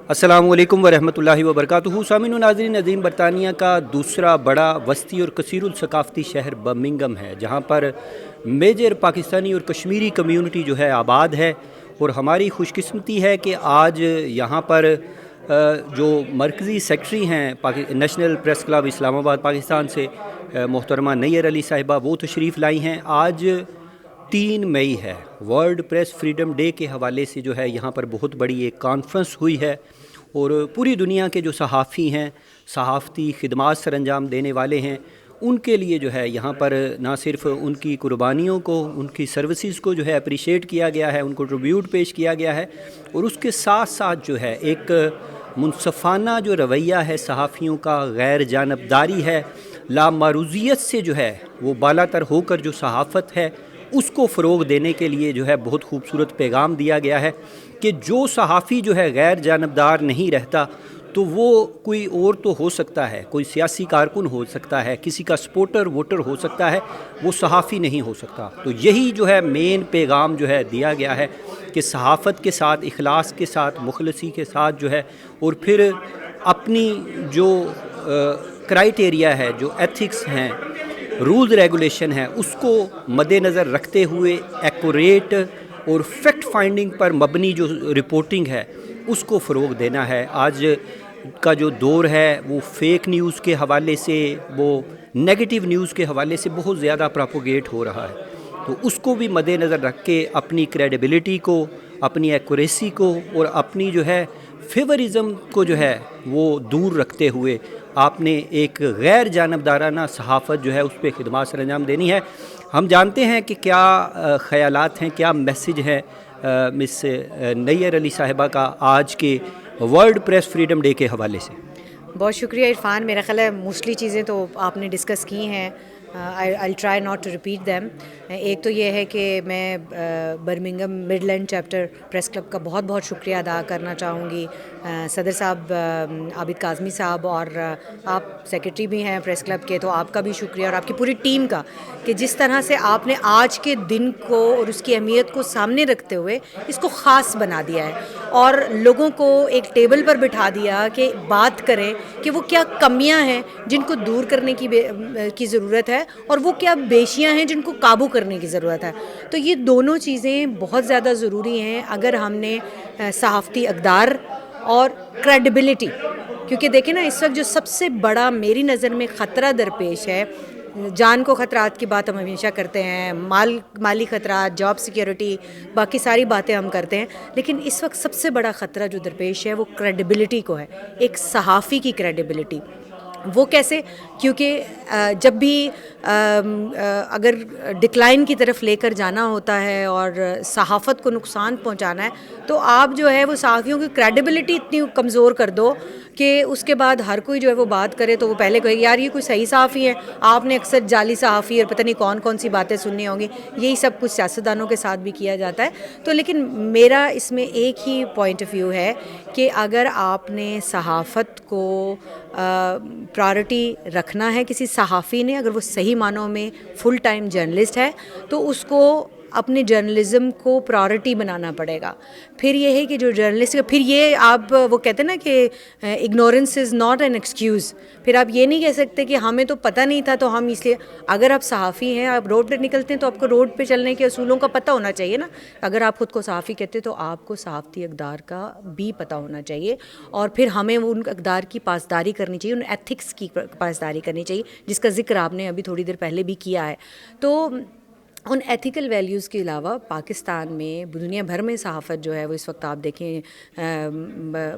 السلام علیکم ورحمۃ اللہ وبرکاتہ. سامعین و ناظرین عظیم، برطانیہ کا دوسرا بڑا وسطی اور کثیر الثقافتی شہر برمنگھم ہے، جہاں پر میجر پاکستانی اور کشمیری کمیونٹی جو ہے آباد ہے. اور ہماری خوش قسمتی ہے کہ آج یہاں پر جو مرکزی سیکرٹری ہیں نیشنل پریس کلب اسلام آباد پاکستان سے، محترمہ نیّر علی صاحبہ، وہ تشریف لائی ہیں. آج 3 مئی ہے، ورلڈ پریس فریڈم ڈے کے حوالے سے جو ہے یہاں پر بہت بڑی ایک کانفرنس ہوئی ہے، اور پوری دنیا کے جو صحافی ہیں، صحافتی خدمات سر انجام دینے والے ہیں، ان کے لیے جو ہے یہاں پر نہ صرف ان کی قربانیوں کو، ان کی سروسز کو جو ہے اپریشیٹ کیا گیا ہے، ان کو ٹریبیوٹ پیش کیا گیا ہے، اور اس کے ساتھ ساتھ جو ہے ایک منصفانہ جو رویہ ہے صحافیوں کا، غیر جانبداری ہے، لامعروضیت سے جو ہے وہ بالا تر ہو کر جو صحافت ہے اس کو فروغ دینے کے لیے جو ہے بہت خوبصورت پیغام دیا گیا ہے کہ جو صحافی جو ہے غیر جانبدار نہیں رہتا تو وہ کوئی اور تو ہو سکتا ہے، کوئی سیاسی کارکن ہو سکتا ہے، کسی کا سپورٹر ووٹر ہو سکتا ہے، وہ صحافی نہیں ہو سکتا. تو یہی جو ہے مین پیغام جو ہے دیا گیا ہے کہ صحافت کے ساتھ، اخلاص کے ساتھ، مخلصی کے ساتھ جو ہے، اور پھر اپنی جو کرائیٹیریا ہے، جو ایتھکس ہیں، رولز ریگولیشن ہے، اس کو مد نظر رکھتے ہوئے ایکوریٹ اور فیکٹ فائنڈنگ پر مبنی جو رپورٹنگ ہے اس کو فروغ دینا ہے. آج کا جو دور ہے وہ فیک نیوز کے حوالے سے، وہ نیگیٹو نیوز کے حوالے سے بہت زیادہ پراپوگیٹ ہو رہا ہے. تو اس کو بھی مد نظر رکھ کے اپنی کریڈیبلٹی کو، اپنی ایکوریسی کو اور اپنی جو ہے فیورزم کو جو ہے وہ دور رکھتے ہوئے آپ نے ایک غیر جانبدارانہ صحافت جو ہے اس پہ خدمات سر انجام دینی ہے. ہم جانتے ہیں کہ کیا خیالات ہیں، کیا میسج ہے مس نیّر علی صاحبہ کا آج کے ورلڈ پریس فریڈم ڈے کے حوالے سے. بہت شکریہ عرفان. میرا خیال ہے موسٹلی چیزیں تو آپ نے ڈسکس کی ہیں. I'll try not to repeat them. ایک تو یہ ہے کہ میں Birmingham Midland chapter press club کا بہت بہت شکریہ ادا کرنا چاہوں گی. صدر صاحب عابد کاظمی صاحب، اور آپ سیکرٹری بھی ہیں پریس کلب کے، تو آپ کا بھی شکریہ، اور آپ کی پوری ٹیم کا، کہ جس طرح سے آپ نے آج کے دن کو اور اس کی اہمیت کو سامنے رکھتے ہوئے اس کو خاص بنا دیا ہے، اور لوگوں کو ایک ٹیبل پر بٹھا دیا کہ بات کریں کہ وہ کیا کمیاں ہیں جن کو دور کرنے کی ضرورت ہے، اور وہ کیا بیشیاں ہیں جن کو قابو کرنے کی ضرورت ہے. تو یہ دونوں چیزیں بہت زیادہ ضروری ہیں اگر ہم نے صحافتی اقدار اور کریڈیبلٹی، کیونکہ دیکھیں نا اس وقت جو سب سے بڑا میری نظر میں خطرہ درپیش ہے، جان کو خطرات کی بات ہم ہمیشہ کرتے ہیں، مالی خطرات، جاب سیکیورٹی، باقی ساری باتیں ہم کرتے ہیں، لیکن اس وقت سب سے بڑا خطرہ جو درپیش ہے وہ کریڈیبلٹی کو ہے، ایک صحافی کی کریڈیبلٹی. وہ کیسے؟ کیونکہ جب بھی اگر ڈکلائن کی طرف لے کر جانا ہوتا ہے اور صحافت کو نقصان پہنچانا ہے، تو آپ جو ہے وہ صحافیوں کی کریڈیبلٹی اتنی کمزور کر دو کہ اس کے بعد ہر کوئی جو ہے وہ بات کرے تو وہ پہلے کہے یار یہ کوئی صحیح صحافی ہے. آپ نے اکثر جعلی صحافی اور پتہ نہیں کون کون سی باتیں سننی ہوں گی، یہی سب کچھ سیاستدانوں کے ساتھ بھی کیا جاتا ہے. تو لیکن میرا اس میں ایک ہی پوائنٹ آف ویو ہے کہ اگر آپ نے صحافت کو پرائرٹی رکھنا ہے، کسی صحافی نے اگر وہ صحیح معنوں میں فل ٹائم جرنلسٹ ہے تو اس کو اپنے جرنلزم کو پرائرٹی بنانا پڑے گا. پھر یہ ہے کہ جو جرنلسٹ، پھر یہ آپ وہ کہتے ہیں نا کہ ignorance is not an excuse. پھر آپ یہ نہیں کہہ سکتے کہ ہمیں تو پتہ نہیں تھا تو ہم اس لیے، اگر آپ صحافی ہیں، آپ روڈ پہ نکلتے ہیں تو آپ کو روڈ پہ چلنے کے اصولوں کا پتہ ہونا چاہیے نا. اگر آپ خود کو صحافی کہتے تو آپ کو صحافتی اقدار کا بھی پتہ ہونا چاہیے، اور پھر ہمیں ان اقدار کی پاسداری کرنی چاہیے، ان ایتھکس کی پاسداری کرنی چاہیے جس کا ذکر آپ نے ابھی تھوڑی دیر پہلے بھی کیا ہے. تو ان ایتھیکل ویلیوز کے علاوہ پاکستان میں، دنیا بھر میں صحافت جو ہے وہ اس وقت آپ دیکھیں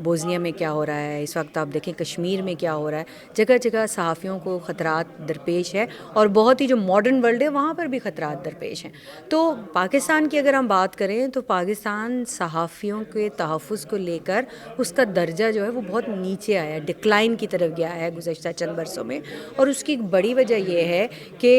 بوزنیا میں کیا ہو رہا ہے، اس وقت آپ دیکھیں کشمیر میں کیا ہو رہا ہے، جگہ جگہ صحافیوں کو خطرات درپیش ہے، اور بہت ہی جو ماڈرن ورلڈ ہے وہاں پر بھی خطرات درپیش ہیں. تو پاکستان کی اگر ہم بات کریں تو پاکستان صحافیوں کے تحفظ کو لے کر اس کا درجہ جو ہے وہ بہت نیچے آیا ہے، ڈکلائن کی طرف گیا ہے گزشتہ چند برسوں میں. اور اس کی ایک بڑی وجہ یہ ہے کہ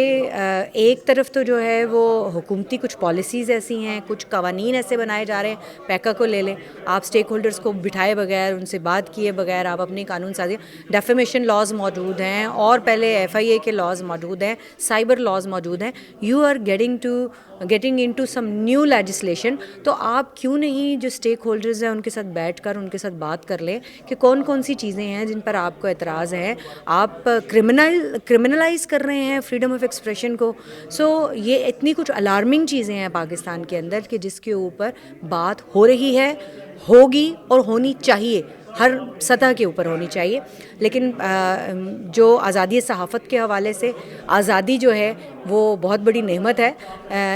ایک طرف تو جو ہے وہ حکومتی کچھ پالیسیز ایسی ہیں، کچھ قوانین ایسے بنائے جا رہے ہیں. پیکا کو لے لیں، آپ اسٹیک ہولڈرز کو بٹھائے بغیر، ان سے بات کیے بغیر آپ اپنی قانون سازی، ڈیفیمیشن لاز موجود ہیں، اور پہلے FIA کے لاز موجود ہیں، سائبر لاز موجود ہیں. You are getting to getting into some new legislation, تو آپ کیوں نہیں جو اسٹیک ہولڈرز ہیں ان کے ساتھ بیٹھ کر ان کے ساتھ بات کر لیں کہ کون کون سی چیزیں ہیں جن پر آپ کو اعتراض ہے. آپ کرمنلائز کر رہے ہیں فریڈم آف ایکسپریشن کو. سو یہ اتنی کچھ الارمنگ چیزیں ہیں پاکستان کے اندر کہ جس کے اوپر بات ہو رہی ہے, ہوگی اور ہونی چاہیے, ہر سطح کے اوپر ہونی چاہیے. لیکن جو آزادی صحافت کے حوالے سے, آزادی جو ہے وہ بہت بڑی نعمت ہے.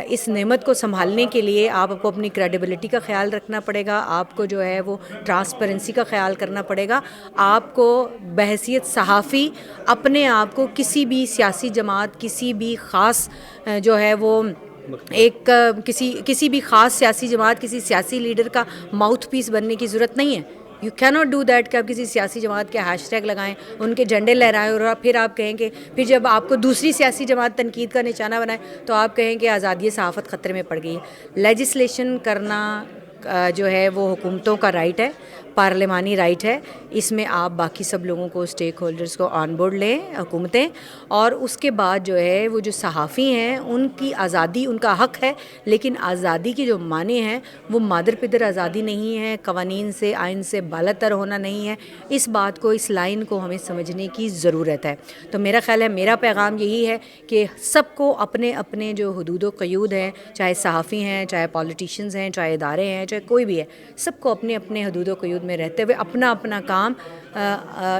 اس نعمت کو سنبھالنے کے لیے آپ کو اپنی کریڈیبلٹی کا خیال رکھنا پڑے گا, آپ کو جو ہے وہ ٹرانسپیرنسی کا خیال کرنا پڑے گا. آپ کو بحیثیت صحافی اپنے آپ کو کسی بھی سیاسی جماعت, کسی بھی خاص جو ہے وہ ایک کسی بھی خاص سیاسی جماعت, کسی سیاسی لیڈر کا ماؤتھ پیس بننے کی ضرورت نہیں ہے. یو کی ناٹ ڈو دیٹ کہ آپ کسی سیاسی جماعت کے ہیش ٹیگ لگائیں, ان کے جھنڈے لہرائیں اور پھر آپ کہیں کہ پھر جب آپ کو دوسری سیاسی جماعت تنقید کا نشانہ بنائے تو آپ کہیں کہ آزادی صحافت خطرے میں پڑ گئی ہے. لیجسلیشن کرنا جو ہے وہ حکومتوں کا رائٹ ہے, پارلیمانی رائٹ ہے. اس میں آپ باقی سب لوگوں کو, اسٹیک ہولڈرز کو آن بورڈ لیں, حکومتیں. اور اس کے بعد جو ہے وہ جو صحافی ہیں ان کی آزادی ان کا حق ہے, لیکن آزادی کی جو معنی ہیں وہ مادر پدر آزادی نہیں ہے, قوانین سے آئین سے بالاتر ہونا نہیں ہے. اس بات کو, اس لائن کو ہمیں سمجھنے کی ضرورت ہے. تو میرا خیال ہے, میرا پیغام یہی ہے کہ سب کو اپنے اپنے جو حدود و قیود ہیں, چاہے صحافی ہیں, چاہے پولیٹیشینز ہیں, چاہے ادارے ہیں, چاہے کوئی بھی ہے, سب کو اپنے اپنے حدود و قیود میں رہتے ہوئے اپنا اپنا کام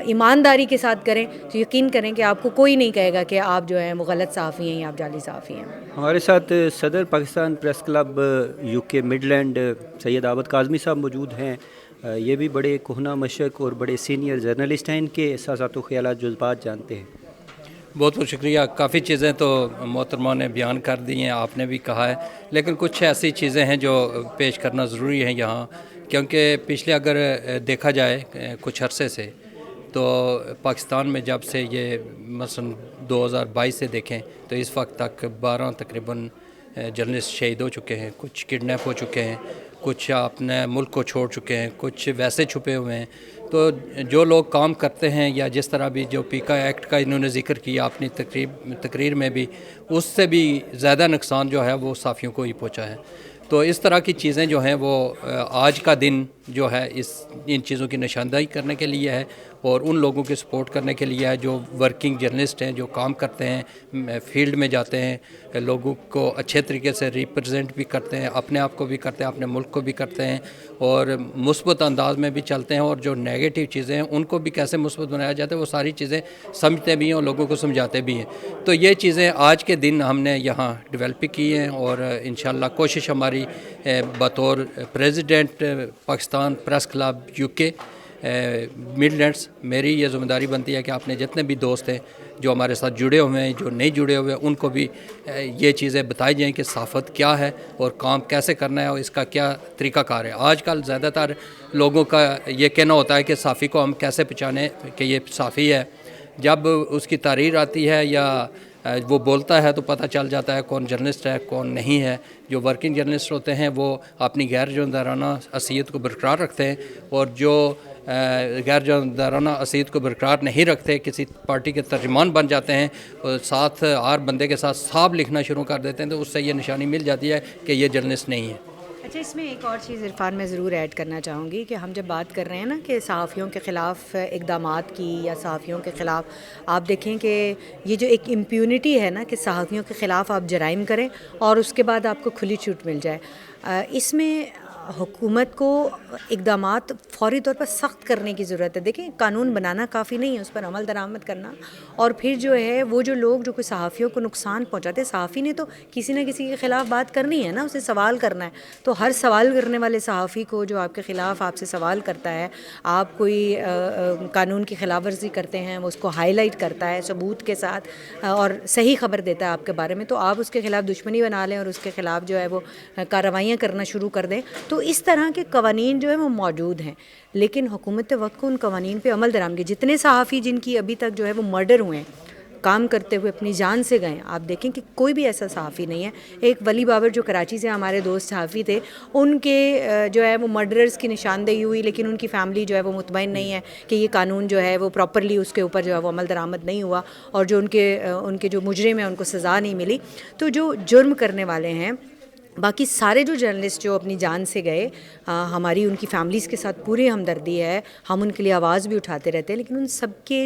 ایمانداری کے ساتھ کریں. تو یقین کریں کہ آپ کو کوئی نہیں کہے گا کہ آپ جو ہیں وہ غلط صحافی ہیں یا آپ جعلی صحافی ہیں. ہمارے ساتھ صدر پاکستان پریس کلب یو کے مڈلینڈ سید عابد کاظمی صاحب موجود ہیں. یہ بھی بڑے کہنہ مشق اور بڑے سینئر جرنلسٹ ہیں, ان کے احساسات و خیالات جذبات جانتے ہیں. بہت بہت شکریہ. کافی چیزیں تو محترمہ نے بیان کر دی ہیں, آپ نے بھی کہا ہے, لیکن کچھ ایسی چیزیں ہیں جو پیش کرنا ضروری ہیں یہاں, کیونکہ پچھلے اگر دیکھا جائے کچھ عرصے سے تو پاکستان میں جب سے یہ مثلا 2022 سے دیکھیں تو اس وقت تک 12 تقریباً جرنلسٹ شہید ہو چکے ہیں, کچھ کڈنیپ ہو چکے ہیں, کچھ اپنے ملک کو چھوڑ چکے ہیں, کچھ ویسے چھپے ہوئے ہیں. تو جو لوگ کام کرتے ہیں, یا جس طرح بھی جو پیکا ایکٹ کا انہوں نے ذکر کیا اپنی تقریر میں بھی, اس سے بھی زیادہ نقصان جو ہے وہ صحافیوں کو ہی پہنچا ہے. تو اس طرح کی چیزیں جو ہیں وہ آج کا دن جو ہے ان چیزوں کی نشاندہی کرنے کے لیے ہے, اور ان لوگوں کی سپورٹ کرنے کے لیے ہے جو ورکنگ جرنلسٹ ہیں, جو کام کرتے ہیں, فیلڈ میں جاتے ہیں, لوگوں کو اچھے طریقے سے ریپرزینٹ بھی کرتے ہیں, اپنے آپ کو بھی کرتے ہیں, اپنے ملک کو بھی کرتے ہیں, اور مثبت انداز میں بھی چلتے ہیں, اور جو نیگیٹو چیزیں ہیں ان کو بھی کیسے مثبت بنایا جاتا ہے وہ ساری چیزیں سمجھتے بھی ہیں اور لوگوں کو سمجھاتے بھی ہیں. تو یہ چیزیں آج کے دن ہم نے یہاں ڈیولپ کی ہیں, اور انشاءاللہ کوشش ہماری بطور president Pakistan press club U کے مڈلینڈس, میری یہ ذمہ داری بنتی ہے کہ اپنے جتنے بھی دوست ہیں جو ہمارے ساتھ جڑے ہوئے ہیں, جو نہیں جڑے ہوئے ہیں, ان کو بھی یہ چیزیں بتائی جائیں کہ صحافت کیا ہے اور کام کیسے کرنا ہے اور اس کا کیا طریقہ کار ہے. آج کل زیادہ تر لوگوں کا یہ کہنا ہوتا ہے کہ صحافی کو ہم کیسے پہچانیں کہ یہ صحافی ہے. جب اس کی تحریر آتی ہے یا وہ بولتا ہے تو پتہ چل جاتا ہے کون جرنلسٹ ہے کون نہیں ہے. جو ورکنگ جرنلسٹ ہوتے ہیں وہ اپنی غیر جانبدارانہ حیثیت کو برقرار رکھتے ہیں, اور جو غیر جانبدارانہ حیثیت کو برقرار نہیں رکھتے, کسی پارٹی کے ترجمان بن جاتے ہیں, اور ساتھ ہر بندے کے ساتھ صاحب لکھنا شروع کر دیتے ہیں, تو اس سے یہ نشانی مل جاتی ہے کہ یہ جرنلسٹ نہیں ہے. اچھا, اس میں ایک اور چیز عرفان میں ضرور ایڈ کرنا چاہوں گی کہ ہم جب بات کر رہے ہیں نا کہ صحافیوں کے خلاف اقدامات کی یا صحافیوں کے خلاف, آپ دیکھیں کہ یہ جو ایک امپیونٹی ہے نا کہ صحافیوں کے خلاف آپ جرائم کریں اور اس کے بعد آپ کو کھلی چھوٹ مل جائے, اس میں حکومت کو اقدامات فوری طور پر سخت کرنے کی ضرورت ہے. دیکھیں, قانون بنانا کافی نہیں ہے, اس پر عمل درآمد کرنا, اور پھر جو ہے وہ جو لوگ جو کوئی صحافیوں کو نقصان پہنچاتے ہیں, صحافی نے تو کسی نہ کسی کے خلاف بات کرنی ہے نا, اسے سوال کرنا ہے. تو ہر سوال کرنے والے صحافی کو جو آپ کے خلاف آپ سے سوال کرتا ہے, آپ کوئی قانون کی خلاف ورزی کرتے ہیں, وہ اس کو ہائی لائٹ کرتا ہے ثبوت کے ساتھ اور صحیح خبر دیتا ہے آپ کے بارے میں, تو آپ اس کے خلاف دشمنی بنا لیں اور اس کے خلاف جو ہے وہ کارروائیاں کرنا شروع کر دیں. تو اس طرح کے قوانین جو ہے وہ موجود ہیں, لیکن حکومت وقت کو ان قوانین پہ عمل درآمد کی. جتنے صحافی جن کی ابھی تک جو ہے وہ مرڈر ہوئے ہیں, کام کرتے ہوئے اپنی جان سے گئے. آپ دیکھیں کہ کوئی بھی ایسا صحافی نہیں ہے. ایک ولی بابر جو کراچی سے ہمارے دوست صحافی تھے, ان کے جو ہے وہ مرڈررز کی نشاندہی ہوئی, لیکن ان کی فیملی جو ہے وہ مطمئن نہیں ہے کہ یہ قانون جو ہے وہ پراپرلی اس کے اوپر جو ہے وہ عمل درآمد نہیں ہوا, اور جو ان کے جو مجرم ہیں ان کو سزا نہیں ملی. تو جو جرم کرنے والے ہیں, باقی سارے جو جرنلسٹ جو اپنی جان سے گئے, ہماری ان کی فیملیز کے ساتھ پوری ہمدردی ہے, ہم ان کے لیے آواز بھی اٹھاتے رہتے ہیں, لیکن ان سب کے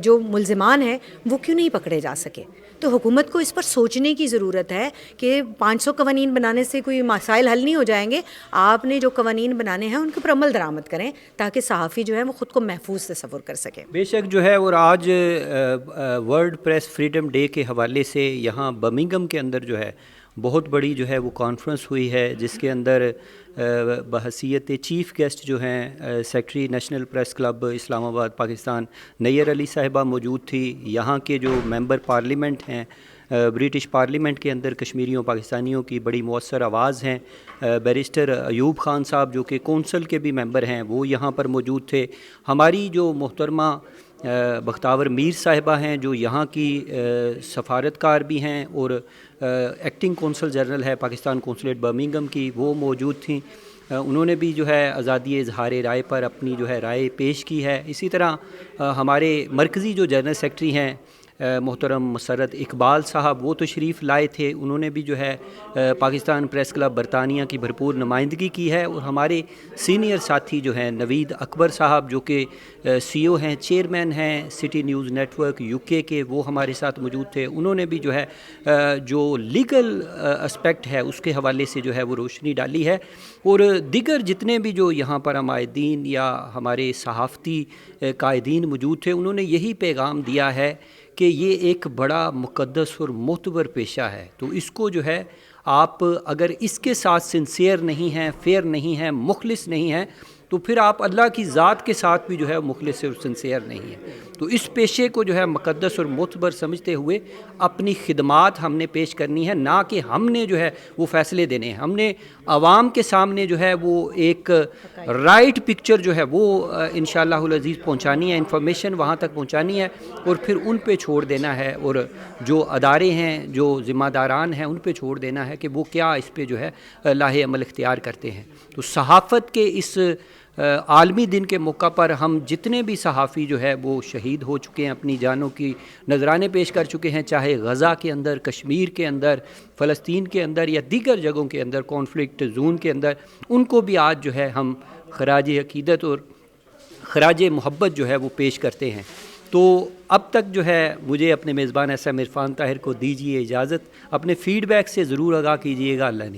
جو ملزمان ہیں وہ کیوں نہیں پکڑے جا سکے؟ تو حکومت کو اس پر سوچنے کی ضرورت ہے کہ 500 قوانین بنانے سے کوئی مسائل حل نہیں ہو جائیں گے. آپ نے جو قوانین بنانے ہیں ان کے اوپر عمل درآمد کریں تاکہ صحافی جو ہے وہ خود کو محفوظ تصور کر سکے. بے شک جو ہے, اور آج ورلڈ پریس فریڈم ڈے کے حوالے سے یہاں برمنگھم کے اندر جو ہے بہت بڑی جو ہے وہ کانفرنس ہوئی ہے, جس کے اندر بحیثیت چیف گیسٹ جو ہیں سیکرٹری نیشنل پریس کلب اسلام آباد پاکستان نیئر علی صاحبہ موجود تھی. یہاں کے جو ممبر پارلیمنٹ ہیں برٹش پارلیمنٹ کے اندر کشمیریوں پاکستانیوں کی بڑی مؤثر آواز ہیں, بیرسٹر ایوب خان صاحب جو کہ کونسل کے بھی ممبر ہیں وہ یہاں پر موجود تھے. ہماری جو محترمہ بختاور میر صاحبہ ہیں جو یہاں کی سفارتکار بھی ہیں اور ایکٹنگ کونسل جنرل ہے پاکستان کونسلیٹ برمنگھم کی, وہ موجود تھیں. انہوں نے بھی جو ہے آزادی اظہار رائے پر اپنی جو ہے رائے پیش کی ہے. اسی طرح ہمارے مرکزی جو جنرل سیکرٹری ہیں محترم مسرت اقبال صاحب, وہ تشریف لائے تھے. انہوں نے بھی جو ہے پاکستان پریس کلب برطانیہ کی بھرپور نمائندگی کی ہے. اور ہمارے سینئر ساتھی جو ہیں نوید اکبر صاحب جو کہ سی او ہیں, چیئرمین ہیں city news network UK کے, وہ ہمارے ساتھ موجود تھے. انہوں نے بھی جو ہے جو لیگل اسپیکٹ ہے اس کے حوالے سے جو ہے وہ روشنی ڈالی ہے. اور دیگر جتنے بھی جو یہاں پر عمائدین یا ہمارے صحافتی قائدین موجود تھے, انہوں نے یہی پیغام دیا ہے کہ یہ ایک بڑا مقدس اور معتبر پیشہ ہے. تو اس کو جو ہے آپ اگر اس کے ساتھ سنسیئر نہیں ہیں, فیئر نہیں ہیں, مخلص نہیں ہیں, تو پھر آپ اللہ کی ذات کے ساتھ بھی جو ہے مخلص اور سنسیئر نہیں ہیں. تو اس پیشے کو جو ہے مقدس اور معتبر سمجھتے ہوئے اپنی خدمات ہم نے پیش کرنی ہے, نہ کہ ہم نے جو ہے وہ فیصلے دینے ہیں. ہم نے عوام کے سامنے جو ہے وہ ایک رائٹ پکچر جو ہے وہ انشاءاللہ العزیز پہنچانی ہے, انفارمیشن وہاں تک پہنچانی ہے, اور پھر ان پہ چھوڑ دینا ہے, اور جو ادارے ہیں جو ذمہ داران ہیں ان پہ چھوڑ دینا ہے کہ وہ کیا اس پہ جو ہے لاہ عمل اختیار کرتے ہیں. تو صحافت کے اس عالمی دن کے موقع پر ہم جتنے بھی صحافی جو ہے وہ شہید ہو چکے ہیں, اپنی جانوں کی نذرانے پیش کر چکے ہیں, چاہے غزہ کے اندر, کشمیر کے اندر, فلسطین کے اندر یا دیگر جگہوں کے اندر, کانفلکٹ زون کے اندر, ان کو بھی آج جو ہے ہم خراج عقیدت اور خراج محبت جو ہے وہ پیش کرتے ہیں. تو اب تک جو ہے مجھے اپنے میزبان SM عرفان طاہر کو دیجیے اجازت. اپنے فیڈ بیک سے ضرور آگاہ کیجیے گا. اللہ نے